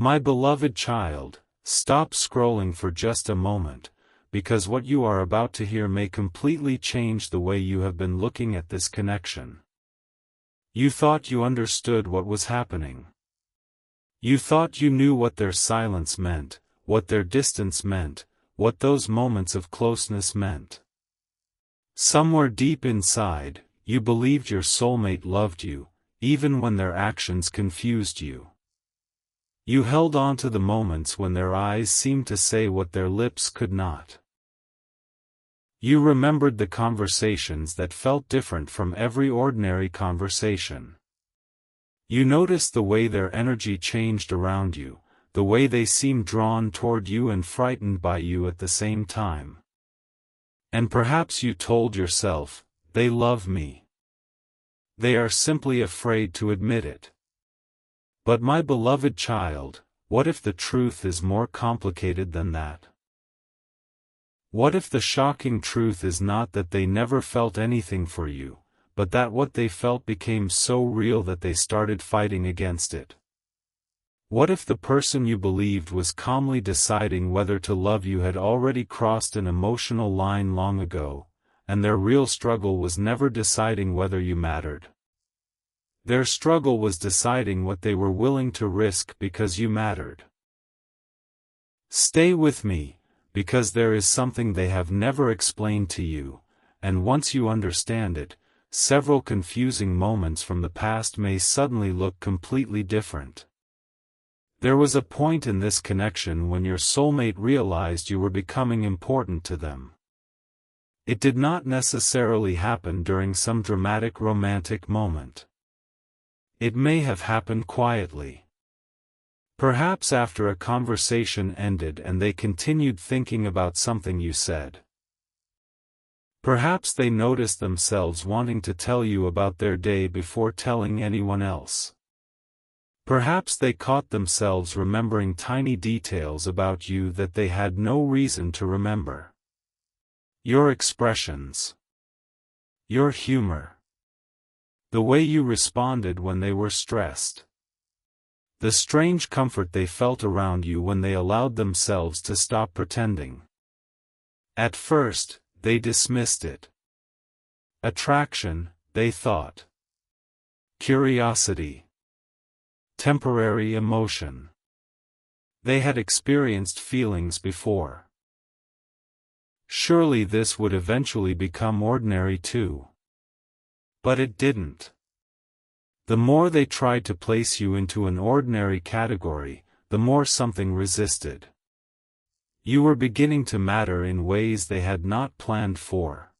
My beloved child, stop scrolling for just a moment, because what you are about to hear may completely change the way you have been looking at this connection. You thought you understood what was happening. You thought you knew what their silence meant, what their distance meant, what those moments of closeness meant. Somewhere deep inside, you believed your soulmate loved you, even when their actions confused you. You held on to the moments when their eyes seemed to say what their lips could not. You remembered the conversations that felt different from every ordinary conversation. You noticed the way their energy changed around you, the way they seemed drawn toward you and frightened by you at the same time. And perhaps you told yourself, "They love me. They are simply afraid to admit it." But my beloved child, what if the truth is more complicated than that? What if the shocking truth is not that they never felt anything for you, but that what they felt became so real that they started fighting against it? What if the person you believed was calmly deciding whether to love you had already crossed an emotional line long ago, and their real struggle was never deciding whether you mattered? Their struggle was deciding what they were willing to risk because you mattered. Stay with me, because there is something they have never explained to you, and once you understand it, several confusing moments from the past may suddenly look completely different. There was a point in this connection when your soulmate realized you were becoming important to them. It did not necessarily happen during some dramatic romantic moment. It may have happened quietly. Perhaps after a conversation ended and they continued thinking about something you said. Perhaps they noticed themselves wanting to tell you about their day before telling anyone else. Perhaps they caught themselves remembering tiny details about you that they had no reason to remember. Your expressions. Your humor. The way you responded when they were stressed. The strange comfort they felt around you when they allowed themselves to stop pretending. At first, they dismissed it. Attraction, they thought. Curiosity. Temporary emotion. They had experienced feelings before. Surely this would eventually become ordinary too. But it didn't. The more they tried to place you into an ordinary category, the more something resisted. You were beginning to matter in ways they had not planned for.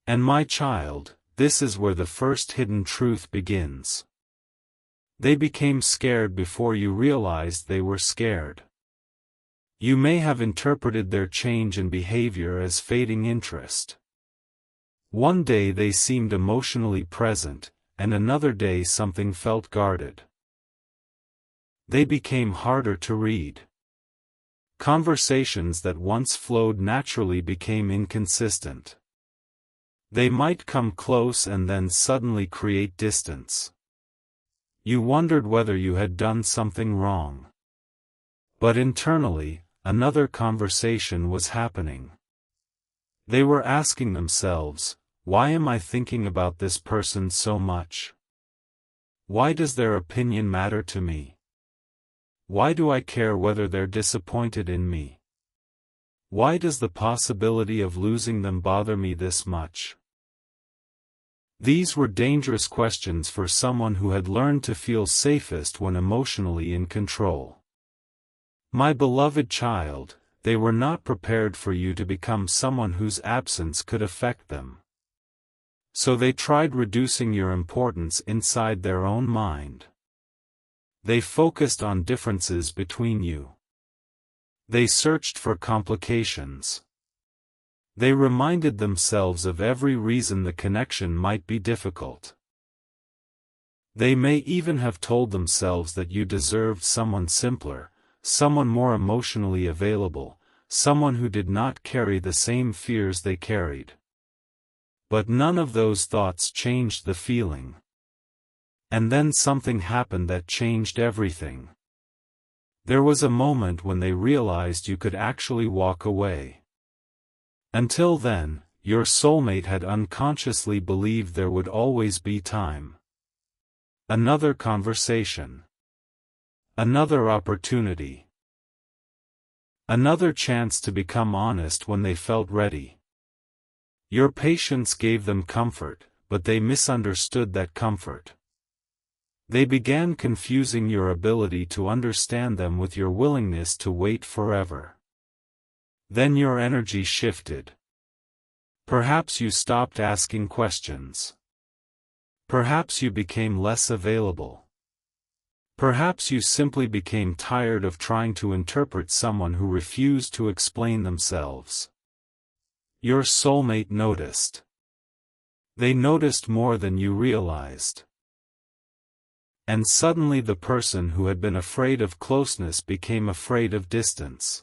And my child, this is where the first hidden truth begins. They became scared before you realized they were scared. You may have interpreted their change in behavior as fading interest. One day they seemed emotionally present, and another day something felt guarded. They became harder to read. Conversations that once flowed naturally became inconsistent. They might come close and then suddenly create distance. You wondered whether you had done something wrong. But internally, another conversation was happening. They were asking themselves, why am I thinking about this person so much? Why does their opinion matter to me? Why do I care whether they're disappointed in me? Why does the possibility of losing them bother me this much? These were dangerous questions for someone who had learned to feel safest when emotionally in control. My beloved child, they were not prepared for you to become someone whose absence could affect them. So they tried reducing your importance inside their own mind. They focused on differences between you. They searched for complications. They reminded themselves of every reason the connection might be difficult. They may even have told themselves that you deserved someone simpler, someone more emotionally available, someone who did not carry the same fears they carried. But none of those thoughts changed the feeling. And then something happened that changed everything. There was a moment when they realized you could actually walk away. Until then, your soulmate had unconsciously believed there would always be time. Another conversation. Another opportunity. Another chance to become honest when they felt ready. Your patience gave them comfort, but they misunderstood that comfort. They began confusing your ability to understand them with your willingness to wait forever. Then your energy shifted. Perhaps you stopped asking questions. Perhaps you became less available. Perhaps you simply became tired of trying to interpret someone who refused to explain themselves. Your soulmate noticed. They noticed more than you realized. And suddenly the person who had been afraid of closeness became afraid of distance.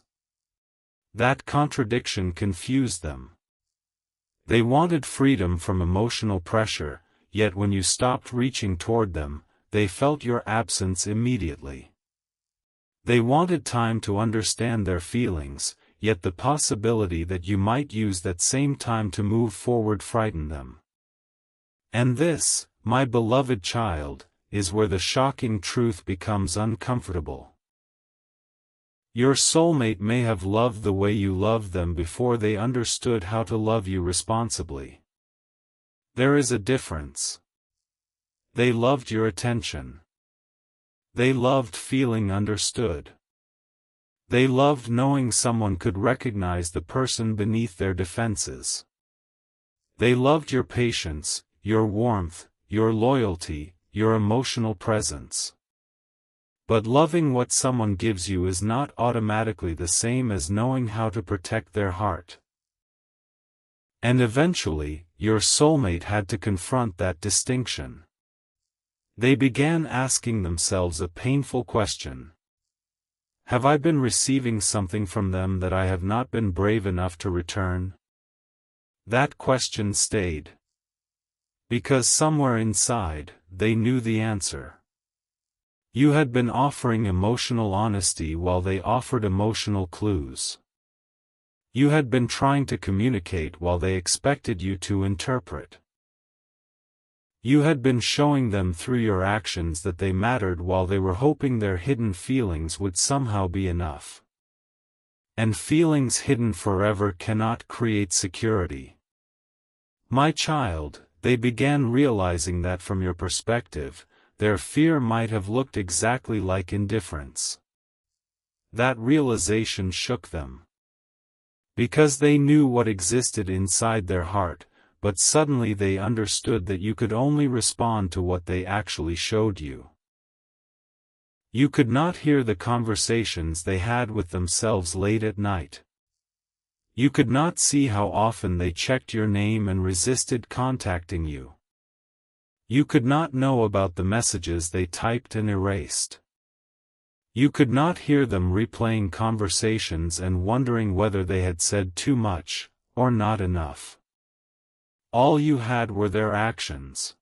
That contradiction confused them. They wanted freedom from emotional pressure, yet when you stopped reaching toward them, they felt your absence immediately. They wanted time to understand their feelings, yet the possibility that you might use that same time to move forward frightened them. And this, my beloved child, is where the shocking truth becomes uncomfortable. Your soulmate may have loved the way you loved them before they understood how to love you responsibly. There is a difference. They loved your attention. They loved feeling understood. They loved knowing someone could recognize the person beneath their defenses. They loved your patience, your warmth, your loyalty, your emotional presence. But loving what someone gives you is not automatically the same as knowing how to protect their heart. And eventually, your soulmate had to confront that distinction. They began asking themselves a painful question. Have I been receiving something from them that I have not been brave enough to return? That question stayed. Because somewhere inside, they knew the answer. You had been offering emotional honesty while they offered emotional clues. You had been trying to communicate while they expected you to interpret. You had been showing them through your actions that they mattered while they were hoping their hidden feelings would somehow be enough. And feelings hidden forever cannot create security. My child, they began realizing that from your perspective, their fear might have looked exactly like indifference. That realization shook them. Because they knew what existed inside their heart, but suddenly they understood that you could only respond to what they actually showed you. You could not hear the conversations they had with themselves late at night. You could not see how often they checked your name and resisted contacting you. You could not know about the messages they typed and erased. You could not hear them replaying conversations and wondering whether they had said too much, or not enough. All you had were their actions.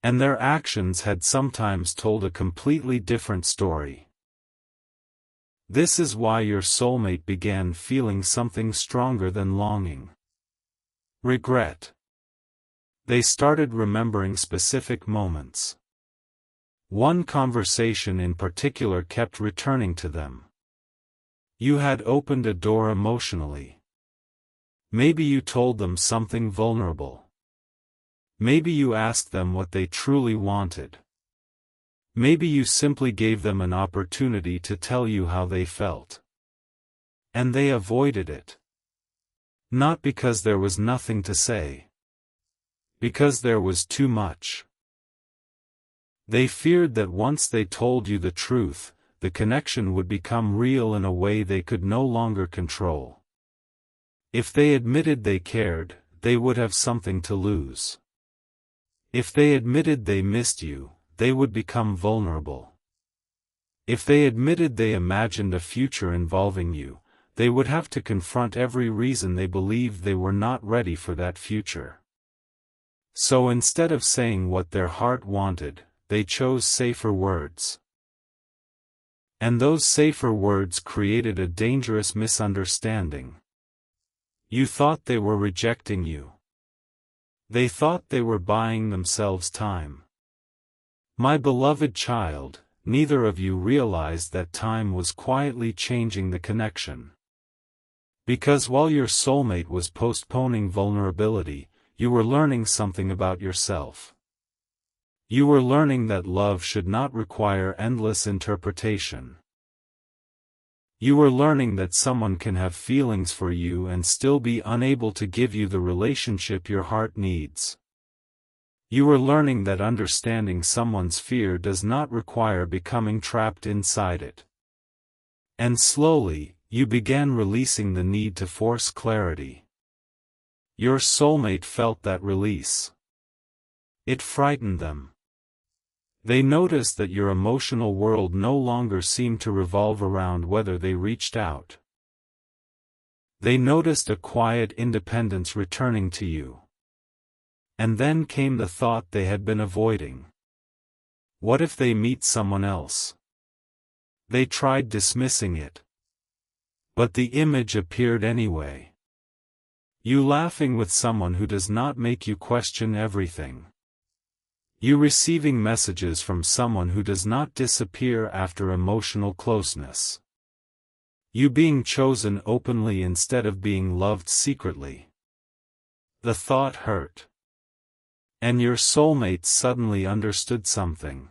And their actions had sometimes told a completely different story. This is why your soulmate began feeling something stronger than longing. Regret. They started remembering specific moments. One conversation in particular kept returning to them. You had opened a door emotionally. Maybe you told them something vulnerable. Maybe you asked them what they truly wanted. Maybe you simply gave them an opportunity to tell you how they felt. And they avoided it. Not because there was nothing to say. Because there was too much. They feared that once they told you the truth, the connection would become real in a way they could no longer control. If they admitted they cared, they would have something to lose. If they admitted they missed you, they would become vulnerable. If they admitted they imagined a future involving you, they would have to confront every reason they believed they were not ready for that future. So instead of saying what their heart wanted, they chose safer words. And those safer words created a dangerous misunderstanding. You thought they were rejecting you. They thought they were buying themselves time. My beloved child, neither of you realized that time was quietly changing the connection. Because while your soulmate was postponing vulnerability, you were learning something about yourself. You were learning that love should not require endless interpretation. You were learning that someone can have feelings for you and still be unable to give you the relationship your heart needs. You were learning that understanding someone's fear does not require becoming trapped inside it. And slowly, you began releasing the need to force clarity. Your soulmate felt that release. It frightened them. They noticed that your emotional world no longer seemed to revolve around whether they reached out. They noticed a quiet independence returning to you. And then came the thought they had been avoiding. What if they meet someone else? They tried dismissing it. But the image appeared anyway. You laughing with someone who does not make you question everything. You receiving messages from someone who does not disappear after emotional closeness. You being chosen openly instead of being loved secretly. The thought hurt. And your soulmate suddenly understood something.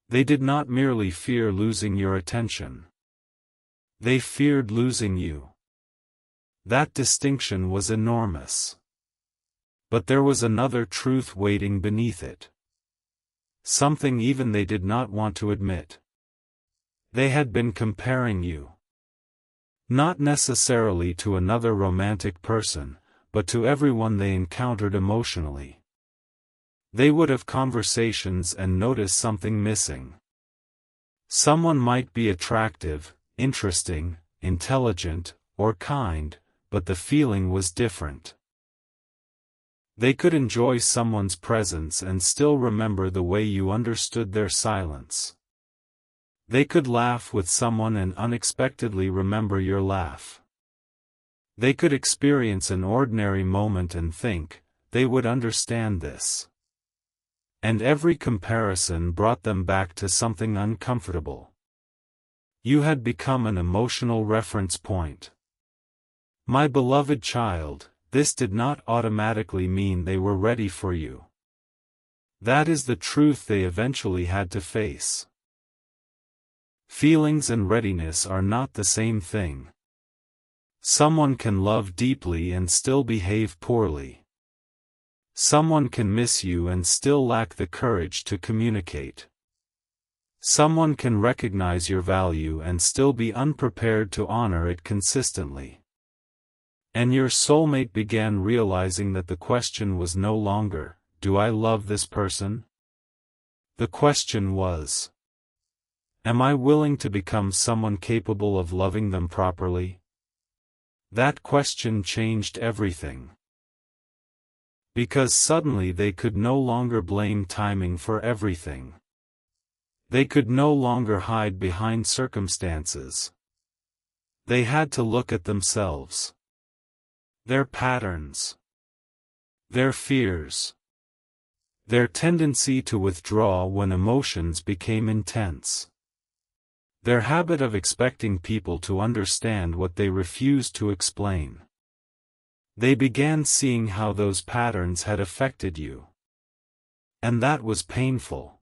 They did not merely fear losing your attention. They feared losing you. That distinction was enormous. But there was another truth waiting beneath it. Something even they did not want to admit. They had been comparing you. Not necessarily to another romantic person, but to everyone they encountered emotionally. They would have conversations and notice something missing. Someone might be attractive, interesting, intelligent, or kind, but the feeling was different. They could enjoy someone's presence and still remember the way you understood their silence. They could laugh with someone and unexpectedly remember your laugh. They could experience an ordinary moment and think, they would understand this. And every comparison brought them back to something uncomfortable. You had become an emotional reference point. My beloved child, this did not automatically mean they were ready for you. That is the truth they eventually had to face. Feelings and readiness are not the same thing. Someone can love deeply and still behave poorly. Someone can miss you and still lack the courage to communicate. Someone can recognize your value and still be unprepared to honor it consistently. And your soulmate began realizing that the question was no longer, do I love this person? The question was, am I willing to become someone capable of loving them properly? That question changed everything. Because suddenly they could no longer blame timing for everything. They could no longer hide behind circumstances. They had to look at themselves. Their patterns. Their fears. Their tendency to withdraw when emotions became intense. Their habit of expecting people to understand what they refused to explain. They began seeing how those patterns had affected you. And that was painful.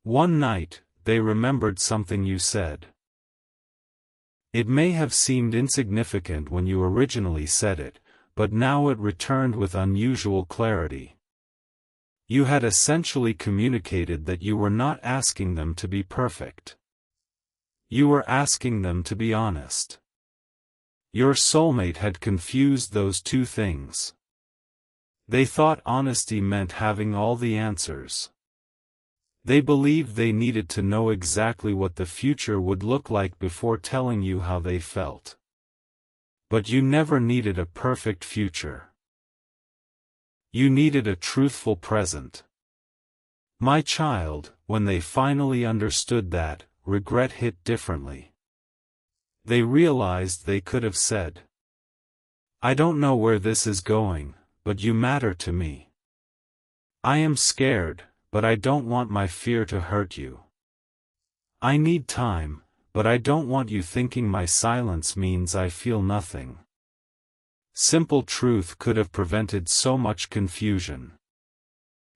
One night, they remembered something you said. It may have seemed insignificant when you originally said it, but now it returned with unusual clarity. You had essentially communicated that you were not asking them to be perfect. You were asking them to be honest. Your soulmate had confused those two things. They thought honesty meant having all the answers. They believed they needed to know exactly what the future would look like before telling you how they felt. But you never needed a perfect future. You needed a truthful present. My child, when they finally understood that, regret hit differently. They realized they could have said, "I don't know where this is going, but you matter to me. I am scared, but I don't want my fear to hurt you. I need time, but I don't want you thinking my silence means I feel nothing." Simple truth could have prevented so much confusion.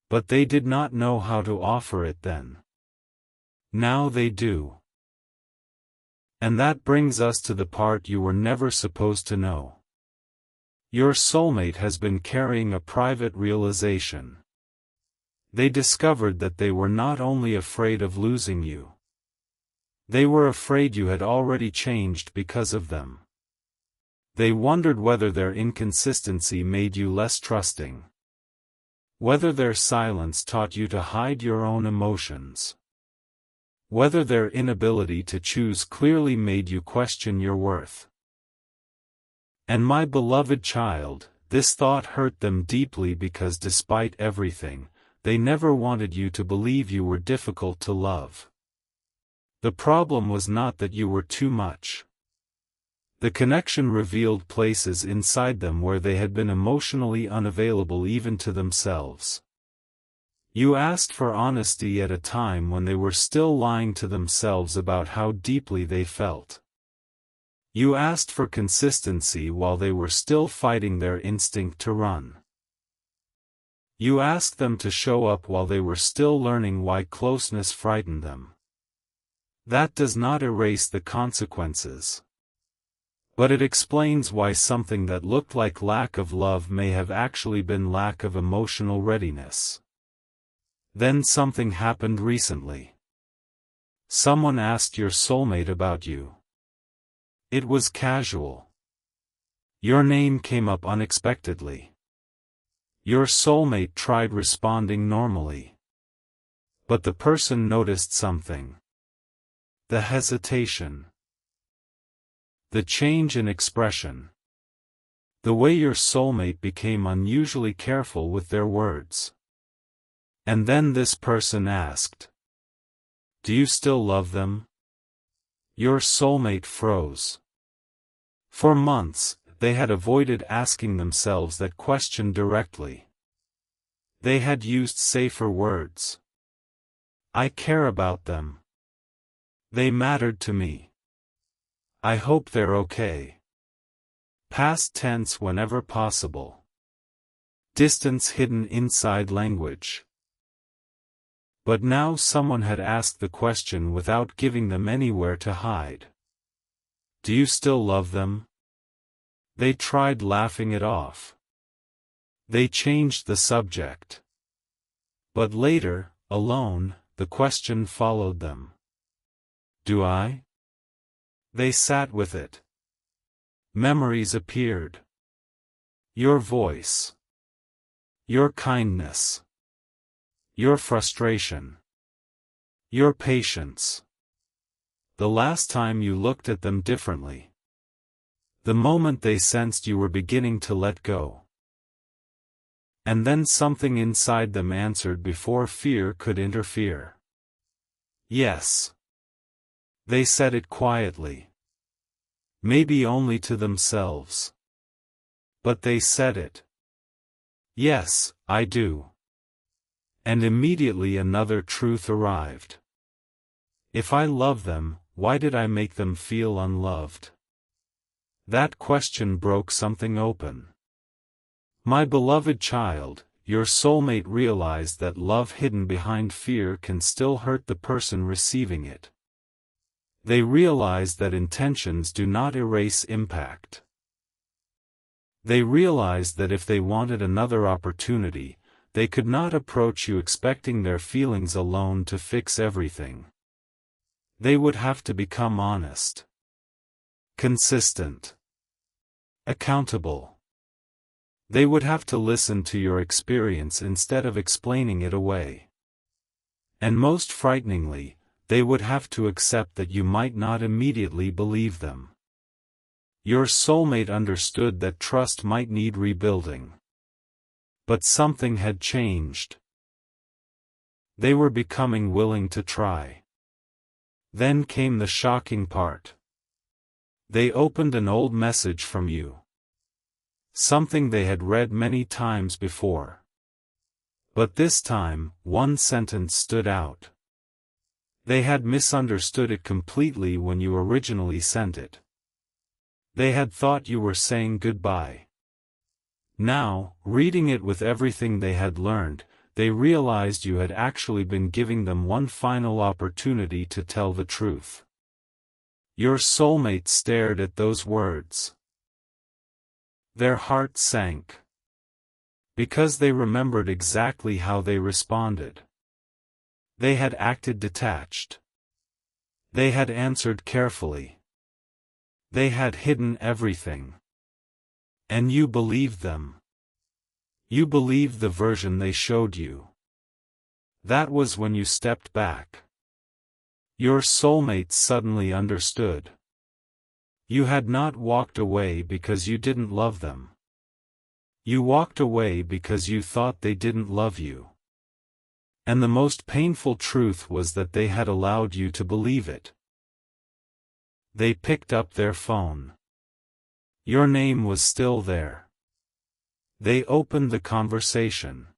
But they did not know how to offer it then. Now they do. And that brings us to the part you were never supposed to know. Your soulmate has been carrying a private realization. They discovered that they were not only afraid of losing you. They were afraid you had already changed because of them. They wondered whether their inconsistency made you less trusting. Whether their silence taught you to hide your own emotions. Whether their inability to choose clearly made you question your worth. And my beloved child, this thought hurt them deeply because despite everything, they never wanted you to believe you were difficult to love. The problem was not that you were too much. The connection revealed places inside them where they had been emotionally unavailable even to themselves. You asked for honesty at a time when they were still lying to themselves about how deeply they felt. You asked for consistency while they were still fighting their instinct to run. You asked them to show up while they were still learning why closeness frightened them. That does not erase the consequences. But it explains why something that looked like lack of love may have actually been lack of emotional readiness. Then something happened recently. Someone asked your soulmate about you. It was casual. Your name came up unexpectedly. Your soulmate tried responding normally. But the person noticed something. The hesitation. The change in expression. The way your soulmate became unusually careful with their words. And then this person asked, "Do you still love them?" Your soulmate froze. For months, they had avoided asking themselves that question directly. They had used safer words. "I care about them. They mattered to me. I hope they're okay." Past tense whenever possible. Distance hidden inside language. But now someone had asked the question without giving them anywhere to hide. "Do you still love them?" They tried laughing it off. They changed the subject. But later, alone, the question followed them. "Do I?" They sat with it. Memories appeared. Your voice. Your kindness. Your frustration. Your patience. The last time you looked at them differently. The moment they sensed you were beginning to let go. And then something inside them answered before fear could interfere. Yes. They said it quietly. Maybe only to themselves. But they said it. "Yes, I do." And immediately another truth arrived. If I love them, why did I make them feel unloved? That question broke something open. My beloved child, your soulmate realized that love hidden behind fear can still hurt the person receiving it. They realized that intentions do not erase impact. They realized that if they wanted another opportunity, they could not approach you expecting their feelings alone to fix everything. They would have to become honest, consistent, accountable. They would have to listen to your experience instead of explaining it away. And most frighteningly, they would have to accept that you might not immediately believe them. Your soulmate understood that trust might need rebuilding. But something had changed. They were becoming willing to try. Then came the shocking part. They opened an old message from you. Something they had read many times before. But this time, one sentence stood out. They had misunderstood it completely when you originally sent it. They had thought you were saying goodbye. Now, reading it with everything they had learned, they realized you had actually been giving them one final opportunity to tell the truth. Your soulmate stared at those words. Their hearts sank. Because they remembered exactly how they responded. They had acted detached. They had answered carefully. They had hidden everything. And you believed them. You believed the version they showed you. That was when you stepped back. Your soulmate suddenly understood. You had not walked away because you didn't love them. You walked away because you thought they didn't love you. And the most painful truth was that they had allowed you to believe it. They picked up their phone. Your name was still there. They opened the conversation.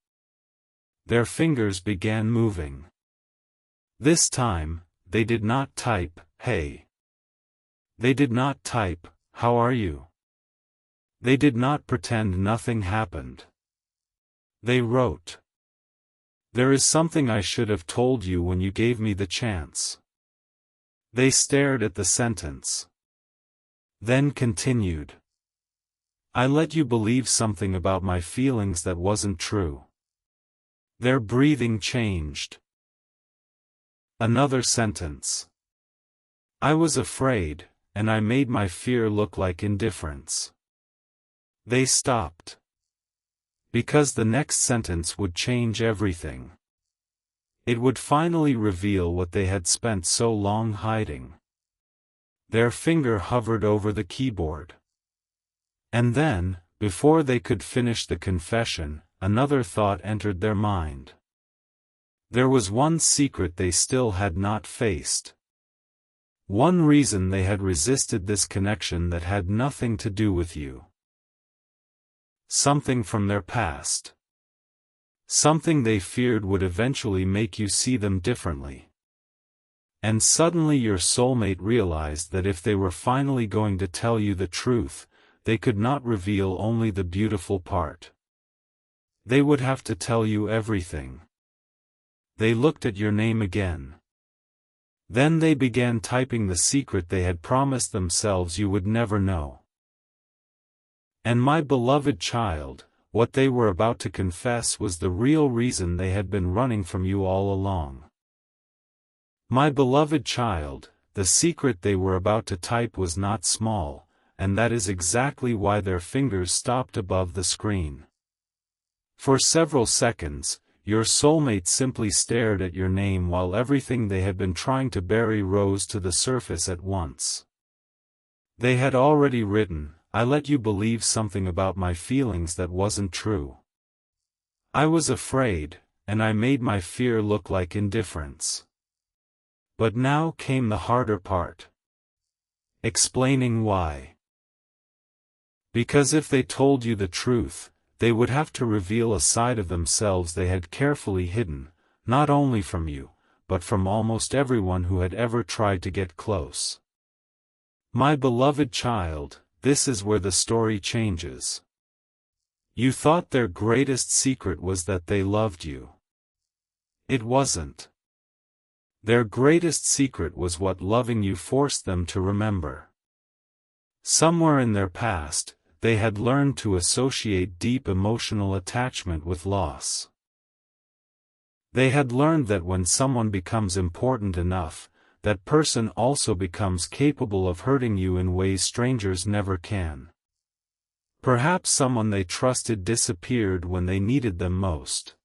Their fingers began moving. This time, they did not type, "Hey." They did not type, "How are you?" They did not pretend nothing happened. They wrote, "There is something I should have told you when you gave me the chance." They stared at the sentence. Then continued. "I let you believe something about my feelings that wasn't true." Their breathing changed. Another sentence. "I was afraid, and I made my fear look like indifference." They stopped. Because the next sentence would change everything. It would finally reveal what they had spent so long hiding. Their finger hovered over the keyboard. And then, before they could finish the confession, another thought entered their mind. There was one secret they still had not faced. One reason they had resisted this connection that had nothing to do with you. Something from their past. Something they feared would eventually make you see them differently. And suddenly your soulmate realized that if they were finally going to tell you the truth, they could not reveal only the beautiful part. They would have to tell you everything. They looked at your name again. Then they began typing the secret they had promised themselves you would never know. And my beloved child, what they were about to confess was the real reason they had been running from you all along. My beloved child, the secret they were about to type was not small, and that is exactly why their fingers stopped above the screen. For several seconds, your soulmate simply stared at your name while everything they had been trying to bury rose to the surface at once. They had already written, "I let you believe something about my feelings that wasn't true. I was afraid, and I made my fear look like indifference." But now came the harder part. Explaining why. Because if they told you the truth, they would have to reveal a side of themselves they had carefully hidden, not only from you, but from almost everyone who had ever tried to get close. My beloved child, this is where the story changes. You thought their greatest secret was that they loved you. It wasn't. Their greatest secret was what loving you forced them to remember. Somewhere in their past, they had learned to associate deep emotional attachment with loss. They had learned that when someone becomes important enough, that person also becomes capable of hurting you in ways strangers never can. Perhaps someone they trusted disappeared when they needed them most.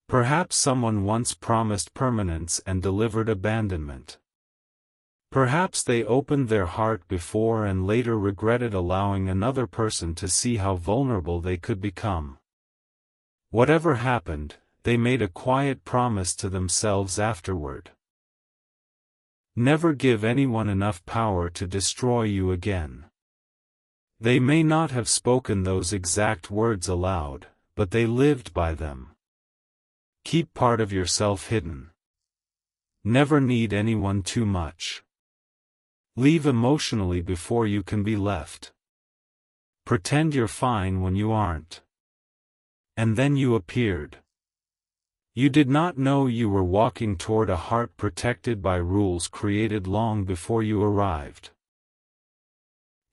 Perhaps someone once promised permanence and delivered abandonment. Perhaps they opened their heart before and later regretted allowing another person to see how vulnerable they could become. Whatever happened, they made a quiet promise to themselves afterward. Never give anyone enough power to destroy you again. They may not have spoken those exact words aloud, but they lived by them. Keep part of yourself hidden. Never need anyone too much. Leave emotionally before you can be left. Pretend you're fine when you aren't. And then you appeared. You did not know you were walking toward a heart protected by rules created long before you arrived.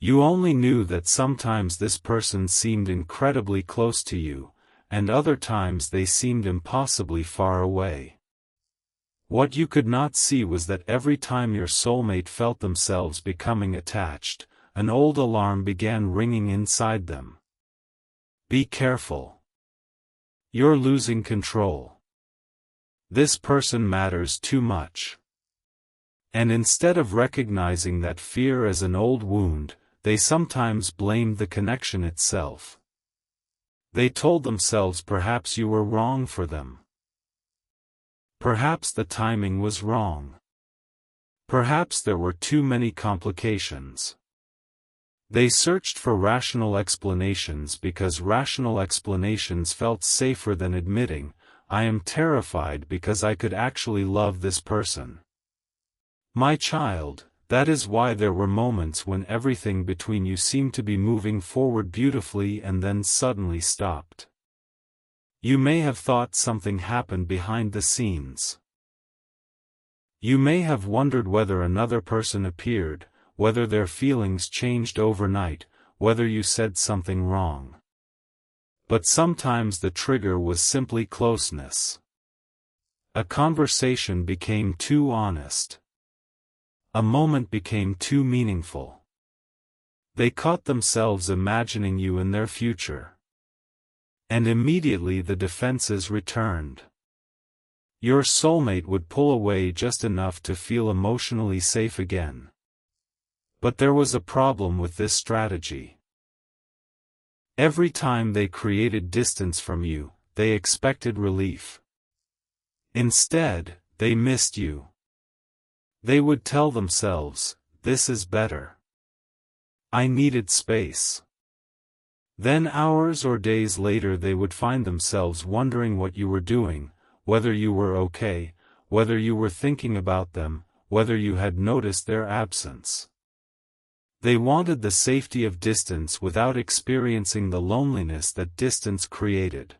You only knew that sometimes this person seemed incredibly close to you, and other times they seemed impossibly far away. What you could not see was that every time your soulmate felt themselves becoming attached, an old alarm began ringing inside them. Be careful. You're losing control. This person matters too much. And instead of recognizing that fear as an old wound, they sometimes blamed the connection itself. They told themselves perhaps you were wrong for them. Perhaps the timing was wrong. Perhaps there were too many complications. They searched for rational explanations because rational explanations felt safer than admitting, I am terrified because I could actually love this person. My child, that is why there were moments when everything between you seemed to be moving forward beautifully and then suddenly stopped. You may have thought something happened behind the scenes. You may have wondered whether another person appeared, whether their feelings changed overnight, whether you said something wrong. But sometimes the trigger was simply closeness. A conversation became too honest. A moment became too meaningful. They caught themselves imagining you in their future. And immediately the defenses returned. Your soulmate would pull away just enough to feel emotionally safe again. But there was a problem with this strategy. Every time they created distance from you, they expected relief. Instead, they missed you. They would tell themselves, this is better. I needed space. Then hours or days later they would find themselves wondering what you were doing, whether you were okay, whether you were thinking about them, whether you had noticed their absence. They wanted the safety of distance without experiencing the loneliness that distance created.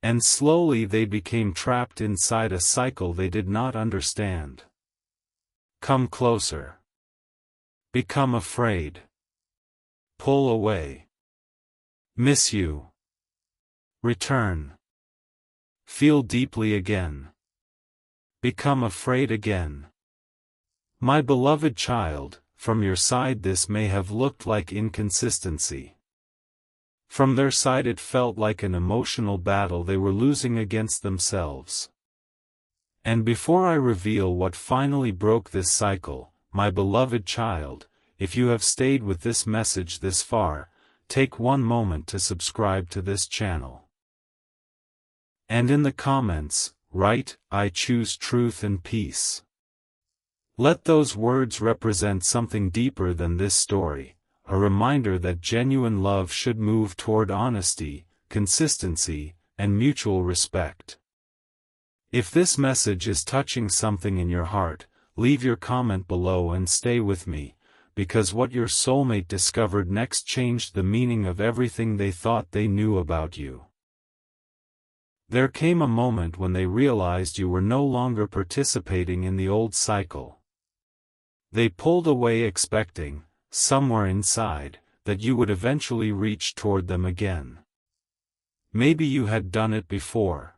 And slowly they became trapped inside a cycle they did not understand. Come closer. Become afraid. Pull away. Miss you. Return. Feel deeply again. Become afraid again. My beloved child, from your side this may have looked like inconsistency. From their side it felt like an emotional battle they were losing against themselves. And before I reveal what finally broke this cycle, my beloved child, if you have stayed with this message this far, take one moment to subscribe to this channel. And in the comments, write, I choose truth and peace. Let those words represent something deeper than this story, a reminder that genuine love should move toward honesty, consistency, and mutual respect. If this message is touching something in your heart, leave your comment below and stay with me, because what your soulmate discovered next changed the meaning of everything they thought they knew about you. There came a moment when they realized you were no longer participating in the old cycle. They pulled away expecting, somewhere inside, that you would eventually reach toward them again. Maybe you had done it before.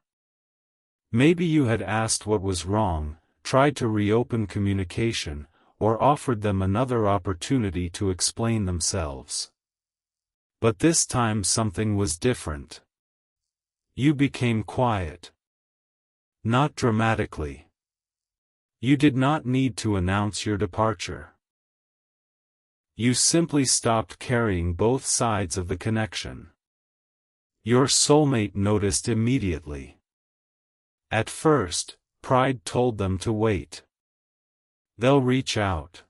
Maybe you had asked what was wrong, tried to reopen communication, or offered them another opportunity to explain themselves. But this time something was different. You became quiet. Not dramatically. You did not need to announce your departure. You simply stopped carrying both sides of the connection. Your soulmate noticed immediately. At first, pride told them to wait. They'll reach out.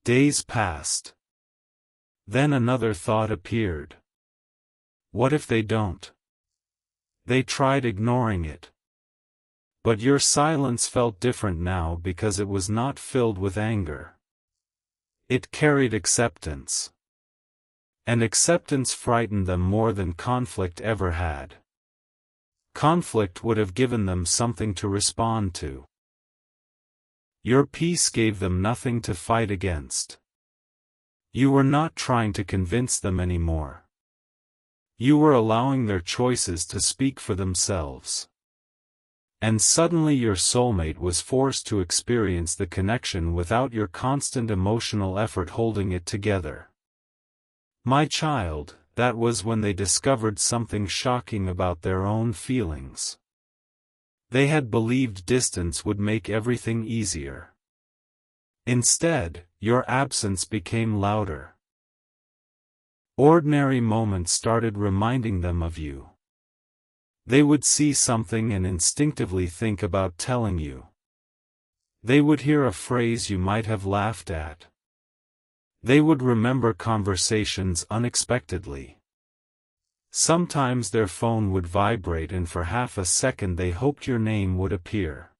Days passed. Then another thought appeared. What if they don't? They tried ignoring it. But your silence felt different now because it was not filled with anger. It carried acceptance. And acceptance frightened them more than conflict ever had. Conflict would have given them something to respond to. Your peace gave them nothing to fight against. You were not trying to convince them anymore. You were allowing their choices to speak for themselves. And suddenly your soulmate was forced to experience the connection without your constant emotional effort holding it together. My child, that was when they discovered something shocking about their own feelings. They had believed distance would make everything easier. Instead, your absence became louder. Ordinary moments started reminding them of you. They would see something and instinctively think about telling you. They would hear a phrase you might have laughed at. They would remember conversations unexpectedly. Sometimes their phone would vibrate and for half a second they hoped your name would appear.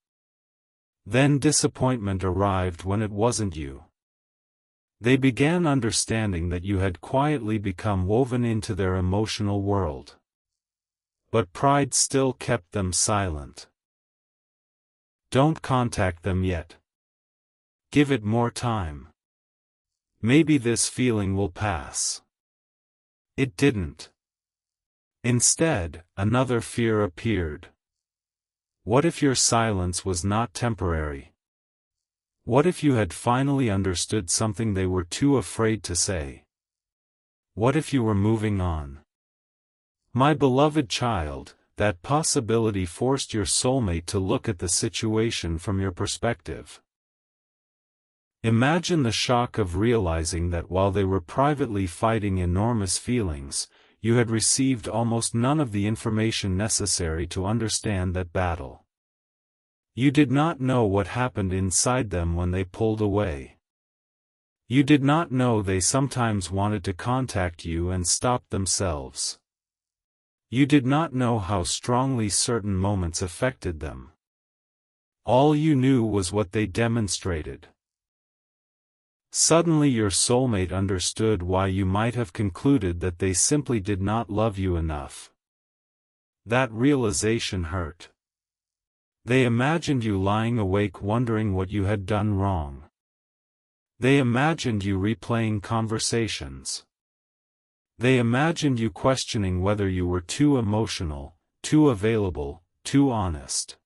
Then disappointment arrived when it wasn't you. They began understanding that you had quietly become woven into their emotional world. But pride still kept them silent. Don't contact them yet. Give it more time. Maybe this feeling will pass. It didn't. Instead, another fear appeared. What if your silence was not temporary? What if you had finally understood something they were too afraid to say? What if you were moving on? My beloved child, that possibility forced your soulmate to look at the situation from your perspective. Imagine the shock of realizing that while they were privately fighting enormous feelings, you had received almost none of the information necessary to understand that battle. You did not know what happened inside them when they pulled away. You did not know they sometimes wanted to contact you and stopped themselves. You did not know how strongly certain moments affected them. All you knew was what they demonstrated. Suddenly your soulmate understood why you might have concluded that they simply did not love you enough. That realization hurt. They imagined you lying awake wondering what you had done wrong. They imagined you replaying conversations. They imagined you questioning whether you were too emotional, too available, too honest.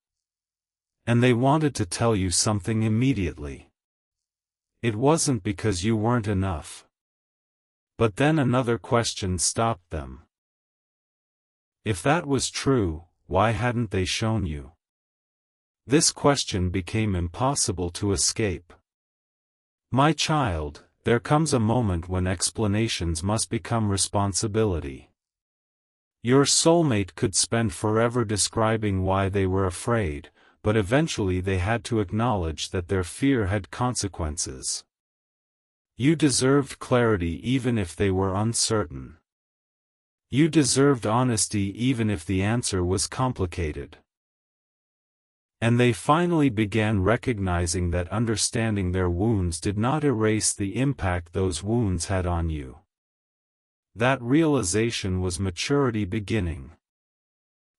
And they wanted to tell you something immediately. It wasn't because you weren't enough. But then another question stopped them. If that was true, why hadn't they shown you? This question became impossible to escape. My child, there comes a moment when explanations must become responsibility. Your soulmate could spend forever describing why they were afraid, but eventually they had to acknowledge that their fear had consequences. You deserved clarity even if they were uncertain. You deserved honesty even if the answer was complicated. And they finally began recognizing that understanding their wounds did not erase the impact those wounds had on you. That realization was maturity beginning.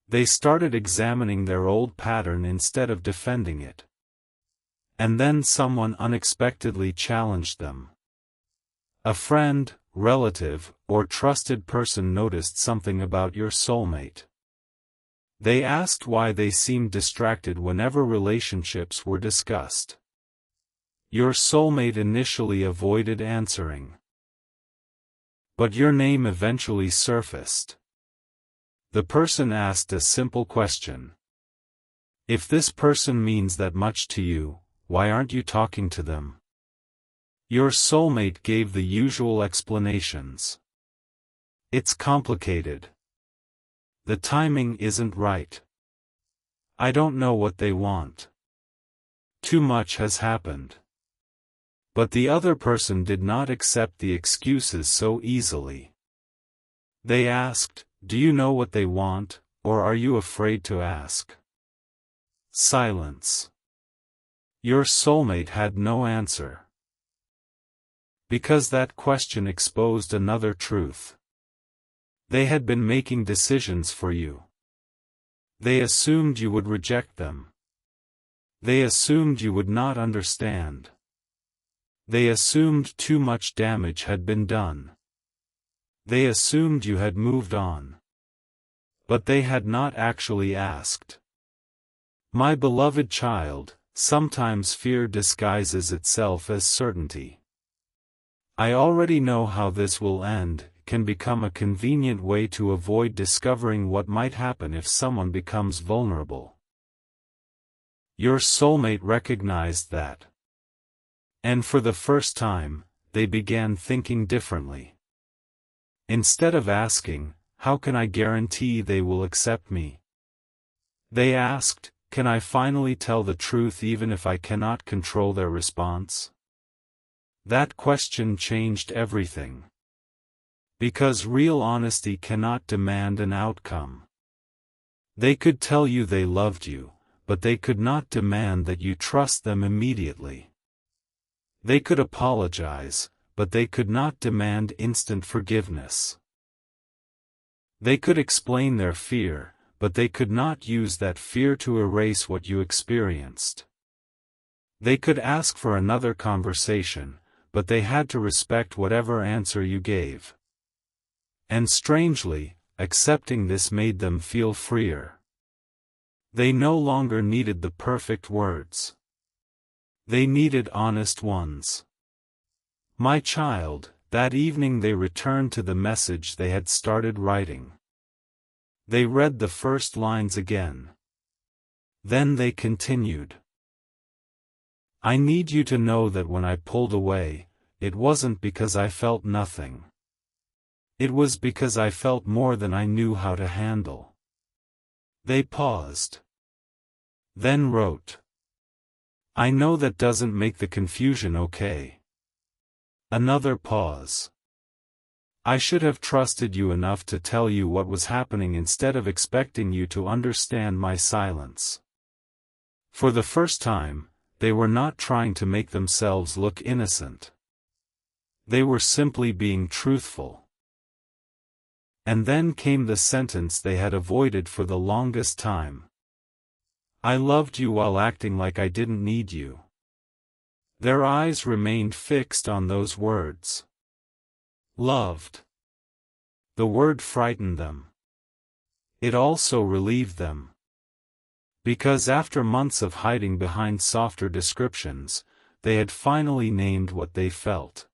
They started examining their old pattern instead of defending it. And then someone unexpectedly challenged them. A friend, relative, or trusted person noticed something about your soulmate. They asked why they seemed distracted whenever relationships were discussed. Your soulmate initially avoided answering. But your name eventually surfaced. The person asked a simple question. If this person means that much to you, why aren't you talking to them? Your soulmate gave the usual explanations. It's complicated. The timing isn't right. I don't know what they want. Too much has happened. But the other person did not accept the excuses so easily. They asked, "Do you know what they want, or are you afraid to ask?" Silence. Your soulmate had no answer. Because that question exposed another truth. They had been making decisions for you. They assumed you would reject them. They assumed you would not understand. They assumed too much damage had been done. They assumed you had moved on. But they had not actually asked. My beloved child, sometimes fear disguises itself as certainty. I already know how this will end, can become a convenient way to avoid discovering what might happen if someone becomes vulnerable. Your soulmate recognized that. And for the first time, they began thinking differently. Instead of asking, "How can I guarantee they will accept me?" they asked, "Can I finally tell the truth even if I cannot control their response?" That question changed everything. Because real honesty cannot demand an outcome. They could tell you they loved you, but they could not demand that you trust them immediately. They could apologize, but they could not demand instant forgiveness. They could explain their fear, but they could not use that fear to erase what you experienced. They could ask for another conversation, but they had to respect whatever answer you gave. And strangely, accepting this made them feel freer. They no longer needed the perfect words. They needed honest ones. My child, that evening they returned to the message they had started writing. They read the first lines again. Then they continued. I need you to know that when I pulled away, it wasn't because I felt nothing. It was because I felt more than I knew how to handle. They paused. Then wrote. I know that doesn't make the confusion okay. Another pause. I should have trusted you enough to tell you what was happening instead of expecting you to understand my silence. For the first time, they were not trying to make themselves look innocent. They were simply being truthful. And then came the sentence they had avoided for the longest time. I loved you while acting like I didn't need you. Their eyes remained fixed on those words. Loved. The word frightened them. It also relieved them. Because after months of hiding behind softer descriptions, they had finally named what they felt.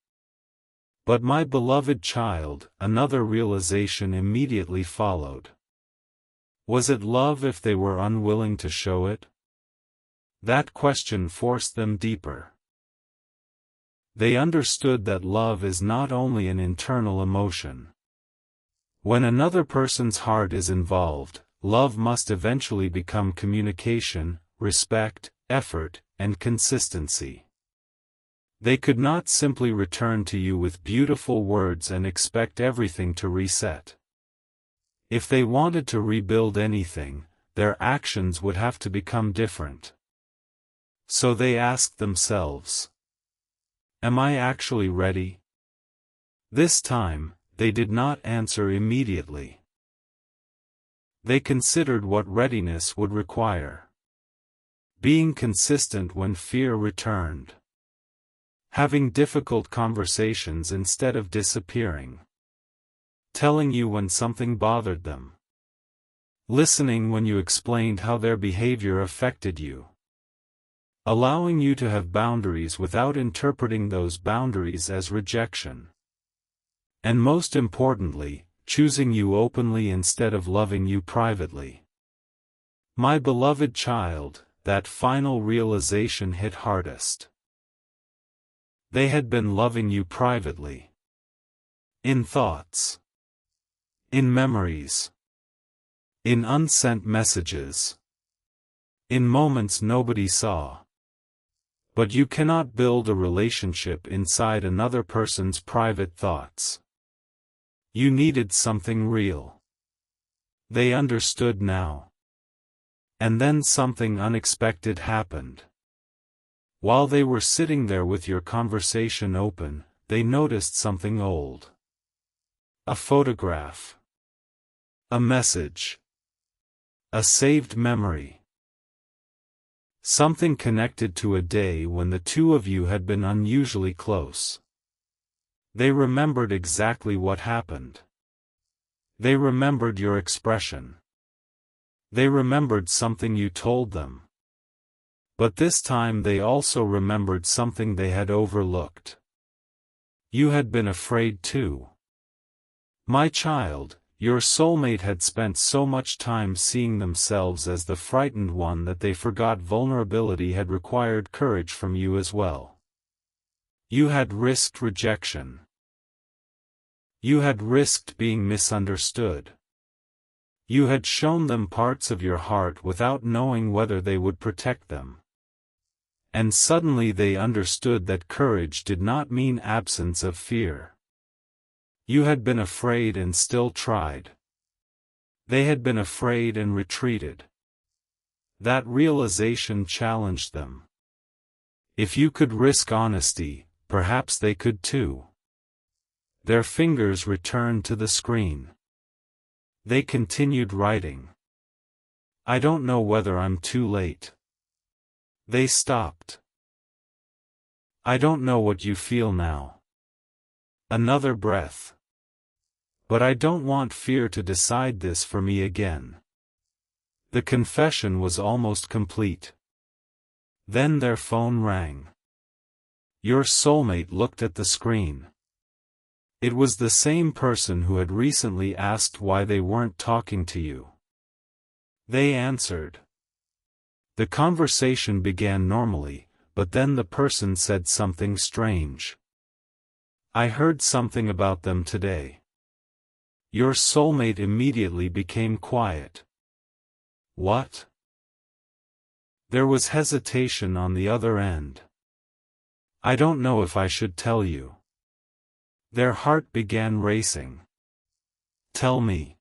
But my beloved child, another realization immediately followed. Was it love if they were unwilling to show it? That question forced them deeper. They understood that love is not only an internal emotion. When another person's heart is involved, love must eventually become communication, respect, effort, and consistency. They could not simply return to you with beautiful words and expect everything to reset. If they wanted to rebuild anything, their actions would have to become different. So they asked themselves, am I actually ready? This time, they did not answer immediately. They considered what readiness would require. Being consistent when fear returned. Having difficult conversations instead of disappearing. Telling you when something bothered them. Listening when you explained how their behavior affected you. Allowing you to have boundaries without interpreting those boundaries as rejection. And most importantly, choosing you openly instead of loving you privately. My beloved child, that final realization hit hardest. They had been loving you privately. In thoughts. In memories. In unsent messages. In moments nobody saw. But you cannot build a relationship inside another person's private thoughts. You needed something real. They understood now. And then something unexpected happened. While they were sitting there with your conversation open, they noticed something old. A photograph. A message. A saved memory. Something connected to a day when the two of you had been unusually close. They remembered exactly what happened. They remembered your expression. They remembered something you told them. But this time they also remembered something they had overlooked. You had been afraid too. My child, your soulmate had spent so much time seeing themselves as the frightened one that they forgot vulnerability had required courage from you as well. You had risked rejection. You had risked being misunderstood. You had shown them parts of your heart without knowing whether they would protect them. And suddenly they understood that courage did not mean absence of fear. You had been afraid and still tried. They had been afraid and retreated. That realization challenged them. If you could risk honesty, perhaps they could too. Their fingers returned to the screen. They continued writing. I don't know whether I'm too late. They stopped. I don't know what you feel now. Another breath. But I don't want fear to decide this for me again. The confession was almost complete. Then their phone rang. Your soulmate looked at the screen. It was the same person who had recently asked why they weren't talking to you. They answered. The conversation began normally, but then the person said something strange. I heard something about them today. Your soulmate immediately became quiet. What? There was hesitation on the other end. I don't know if I should tell you. Their heart began racing. Tell me.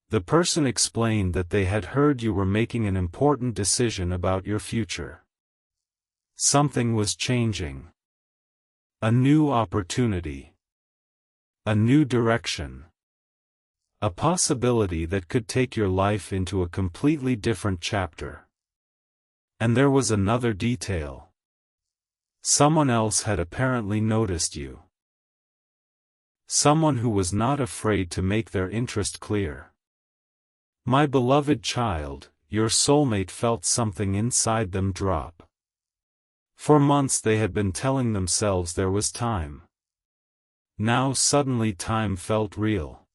The person explained that they had heard you were making an important decision about your future. Something was changing. A new opportunity. A new direction. A possibility that could take your life into a completely different chapter. And there was another detail. Someone else had apparently noticed you. Someone who was not afraid to make their interest clear. My beloved child, your soulmate felt something inside them drop. For months they had been telling themselves there was time. Now suddenly time felt real.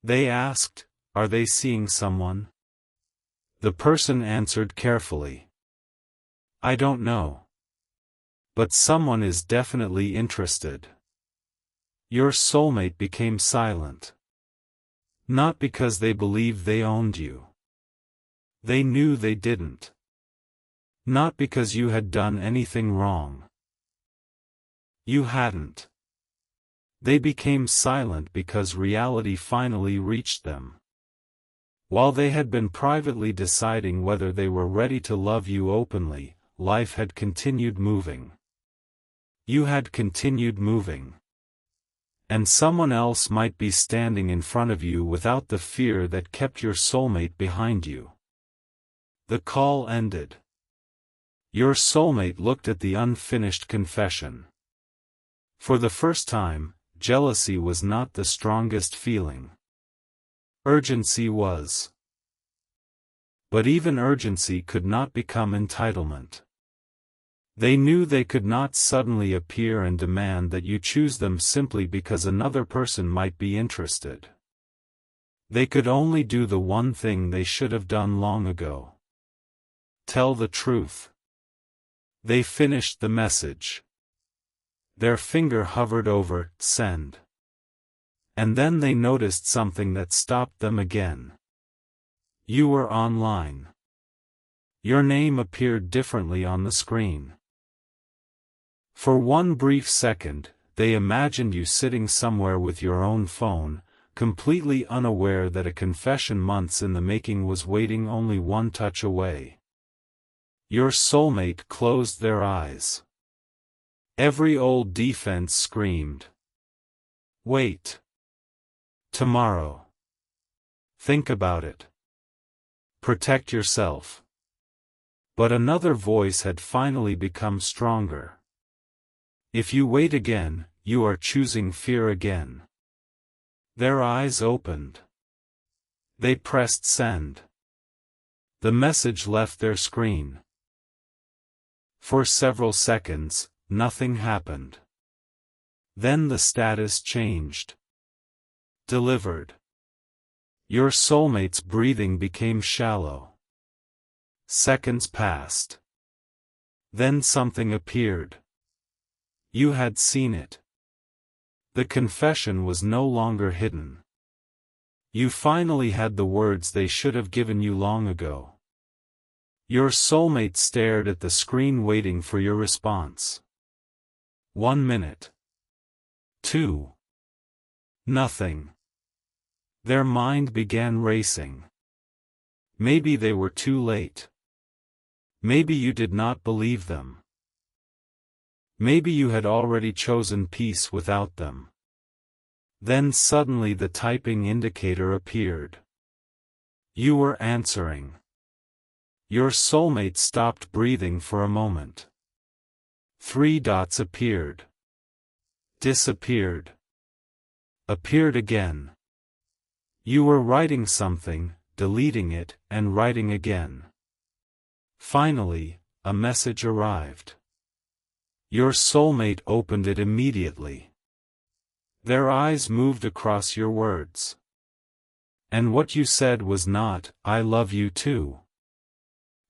They asked, are they seeing someone? The person answered carefully. I don't know. But someone is definitely interested. Your soulmate became silent. Not because they believed they owned you. They knew they didn't. Not because you had done anything wrong. You hadn't. They became silent because reality finally reached them. While they had been privately deciding whether they were ready to love you openly, life had continued moving. You had continued moving. And someone else might be standing in front of you without the fear that kept your soulmate behind you. The call ended. Your soulmate looked at the unfinished confession. For the first time, jealousy was not the strongest feeling. Urgency was. But even urgency could not become entitlement. They knew they could not suddenly appear and demand that you choose them simply because another person might be interested. They could only do the one thing they should have done long ago. Tell the truth. They finished the message. Their finger hovered over send. And then they noticed something that stopped them again. You were online. Your name appeared differently on the screen. For one brief second, they imagined you sitting somewhere with your own phone, completely unaware that a confession months in the making was waiting only one touch away. Your soulmate closed their eyes. Every old defense screamed. Wait. Tomorrow. Think about it. Protect yourself. But another voice had finally become stronger. If you wait again, you are choosing fear again. Their eyes opened. They pressed send. The message left their screen. For several seconds, nothing happened. Then the status changed. Delivered. Your soulmate's breathing became shallow. Seconds passed. Then something appeared. You had seen it. The confession was no longer hidden. You finally had the words they should have given you long ago. Your soulmate stared at the screen waiting for your response. 1 minute. 2. Nothing. Their mind began racing. Maybe they were too late. Maybe you did not believe them. Maybe you had already chosen peace without them. Then suddenly the typing indicator appeared. You were answering. Your soulmate stopped breathing for a moment. 3 dots appeared. Disappeared. Appeared again. You were writing something, deleting it, and writing again. Finally, a message arrived. Your soulmate opened it immediately. Their eyes moved across your words. And what you said was not, "I love you too."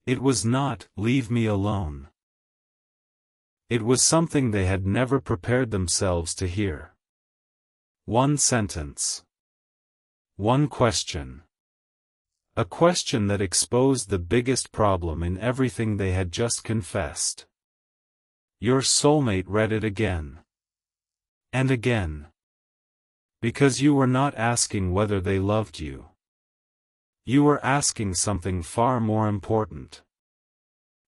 It was not, "Leave me alone." It was something they had never prepared themselves to hear. One sentence. One question. A question that exposed the biggest problem in everything they had just confessed. Your soulmate read it again. And again. Because you were not asking whether they loved you. You were asking something far more important.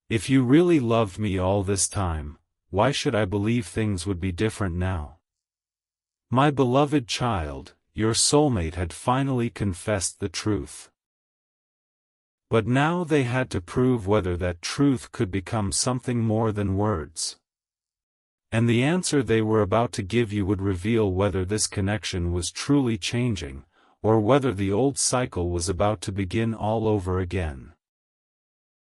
If you really loved me all this time, why should I believe things would be different now? My beloved child, your soulmate had finally confessed the truth. But now they had to prove whether that truth could become something more than words. And the answer they were about to give you would reveal whether this connection was truly changing, or whether the old cycle was about to begin all over again.